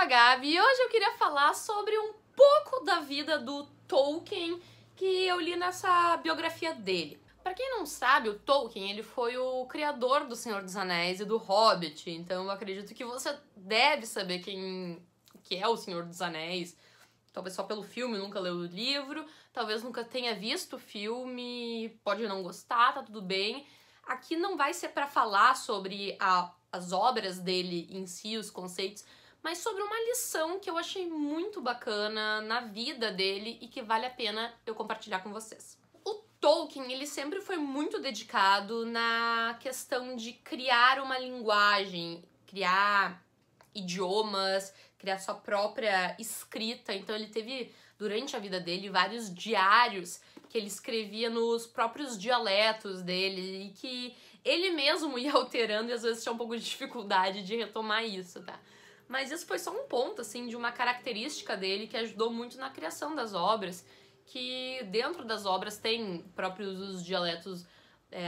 a Gabi e hoje eu queria falar sobre um pouco da vida do Tolkien que eu li nessa biografia dele. Pra quem não sabe, o Tolkien, ele foi o criador do Senhor dos Anéis e do Hobbit, então eu acredito que você deve saber quem que é o Senhor dos Anéis, talvez só pelo filme, nunca leu o livro, talvez nunca tenha visto o filme, pode não gostar, tá tudo bem. Aqui não vai ser pra falar sobre as obras dele em si, os conceitos, mas sobre uma lição que eu achei muito bacana na vida dele e que vale a pena eu compartilhar com vocês. O Tolkien, ele sempre foi muito dedicado na questão de criar uma linguagem, criar idiomas, criar sua própria escrita. Então ele teve, durante a vida dele, vários diários que ele escrevia nos próprios dialetos dele e que ele mesmo ia alterando e às vezes tinha um pouco de dificuldade de retomar isso, tá? Mas isso foi só um ponto, assim, de uma característica dele que ajudou muito na criação das obras, que dentro das obras tem próprios os dialetos,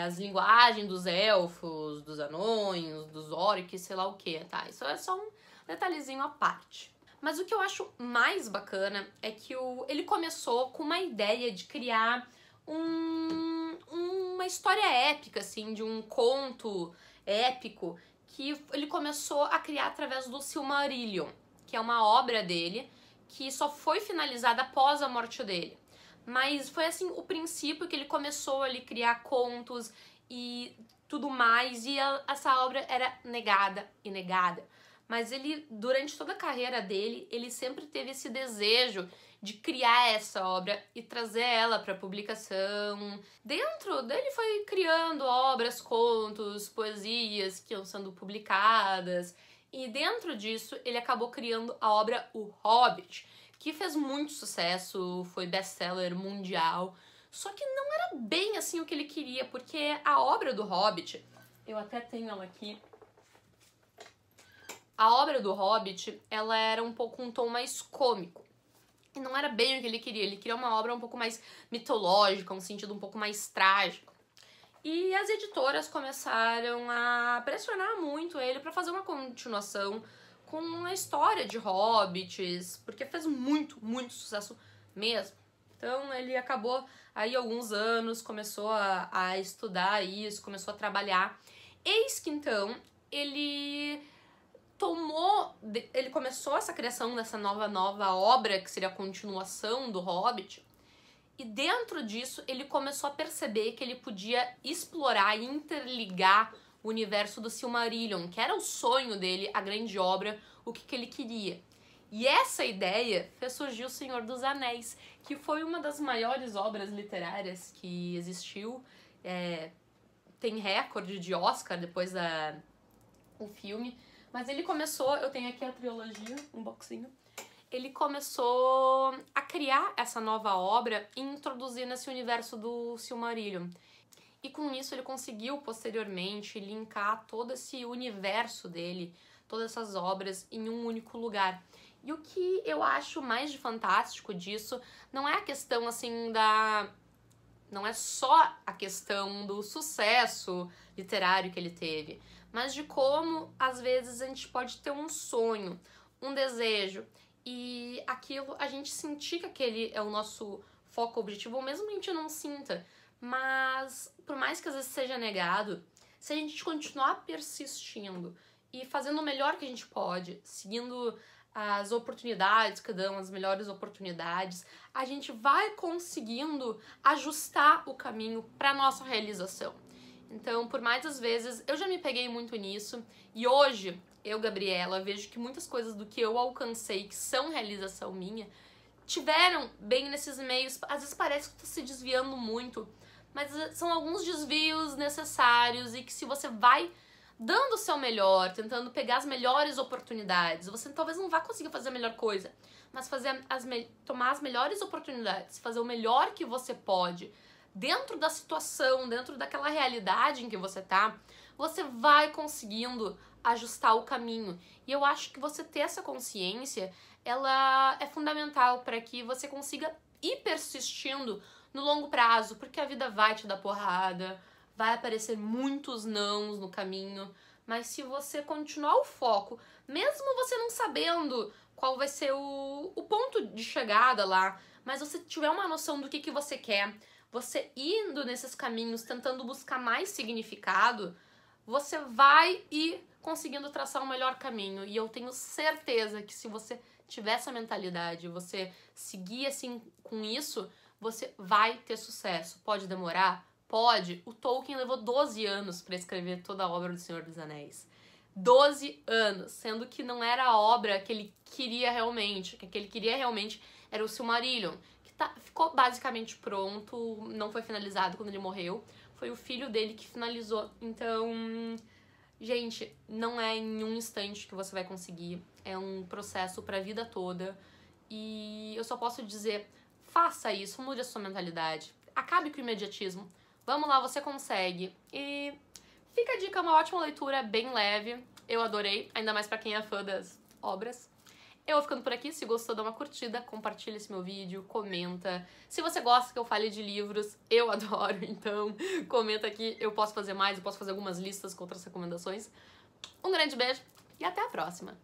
as linguagens dos elfos, dos anões, dos orcs, sei lá o que, tá? Isso é só um detalhezinho à parte. Mas o que eu acho mais bacana é que ele começou com uma ideia de criar uma história épica, assim, de um conto épico que ele começou a criar através do Silmarillion, que é uma obra dele que só foi finalizada após a morte dele. Mas foi assim o princípio que ele começou a criar contos e tudo mais, e essa obra era negada e negada. Mas ele, durante toda a carreira dele, ele sempre teve esse desejo de criar essa obra e trazer ela para publicação. Dentro dele foi criando obras, contos, poesias que iam sendo publicadas. E dentro disso, ele acabou criando a obra O Hobbit, que fez muito sucesso, foi best-seller mundial. Só que não era bem assim o que ele queria, porque a obra do Hobbit, eu até tenho ela aqui. A obra do Hobbit, ela era um pouco um tom mais cômico. E não era bem o que ele queria uma obra um pouco mais mitológica, um sentido um pouco mais trágico. E as editoras começaram a pressionar muito ele para fazer uma continuação com a história de hobbits, porque fez muito, muito sucesso mesmo. Então ele acabou aí alguns anos, começou a estudar isso, começou a trabalhar. Eis que então ele começou essa criação dessa nova obra, que seria a continuação do Hobbit, e dentro disso ele começou a perceber que ele podia explorar e interligar o universo do Silmarillion, que era o sonho dele, a grande obra, o que ele queria. E essa ideia fez surgir O Senhor dos Anéis, que foi uma das maiores obras literárias que existiu. Tem recorde de Oscar depois o filme. Mas ele começou, eu tenho aqui a trilogia, um boxinho. Ele começou a criar essa nova obra e introduzir nesse universo do Silmarillion. E com isso ele conseguiu, posteriormente, linkar todo esse universo dele, todas essas obras, em um único lugar. E o que eu acho mais de fantástico disso não é a questão, assim, não é só a questão do sucesso literário que ele teve, mas de como, às vezes, a gente pode ter um sonho, um desejo, e aquilo, a gente sentir que aquele é o nosso foco objetivo, ou mesmo a gente não sinta, mas por mais que às vezes seja negado, se a gente continuar persistindo e fazendo o melhor que a gente pode, seguindo as oportunidades que dão, as melhores oportunidades, a gente vai conseguindo ajustar o caminho para nossa realização. Então, por mais às vezes, eu já me peguei muito nisso, e hoje, eu, Gabriela, vejo que muitas coisas do que eu alcancei, que são realização minha, tiveram bem nesses meios. Às vezes parece que tá se desviando muito, mas são alguns desvios necessários e que se você vai dando o seu melhor, tentando pegar as melhores oportunidades, você talvez não vá conseguir fazer a melhor coisa, mas tomar as melhores oportunidades, fazer o melhor que você pode, dentro da situação, dentro daquela realidade em que você tá, você vai conseguindo ajustar o caminho. E eu acho que você ter essa consciência, ela é fundamental para que você consiga ir persistindo no longo prazo, porque a vida vai te dar porrada, vai aparecer muitos nãos no caminho, mas se você continuar o foco Mesmo você não sabendo qual vai ser o ponto de chegada lá, mas você tiver uma noção do que você quer, você indo nesses caminhos, tentando buscar mais significado, você vai ir conseguindo traçar um melhor caminho. E eu tenho certeza que se você tiver essa mentalidade, você seguir assim com isso, você vai ter sucesso. Pode demorar? Pode. O Tolkien levou 12 anos para escrever toda a obra do Senhor dos Anéis. 12 anos, sendo que não era a obra que ele queria realmente. Que ele queria realmente era o Silmarillion, que ficou basicamente pronto, não foi finalizado quando ele morreu. Foi o filho dele que finalizou. Então, gente, não é em um instante que você vai conseguir. É um processo pra vida toda. E eu só posso dizer, faça isso, mude a sua mentalidade. Acabe com o imediatismo. Vamos lá, você consegue. E fica a dica, é uma ótima leitura, bem leve. Eu adorei, ainda mais pra quem é fã das obras. Eu vou ficando por aqui. Se gostou, dá uma curtida, compartilha esse meu vídeo, comenta. Se você gosta que eu fale de livros, eu adoro, então comenta aqui. Eu posso fazer mais, eu posso fazer algumas listas com outras recomendações. Um grande beijo e até a próxima!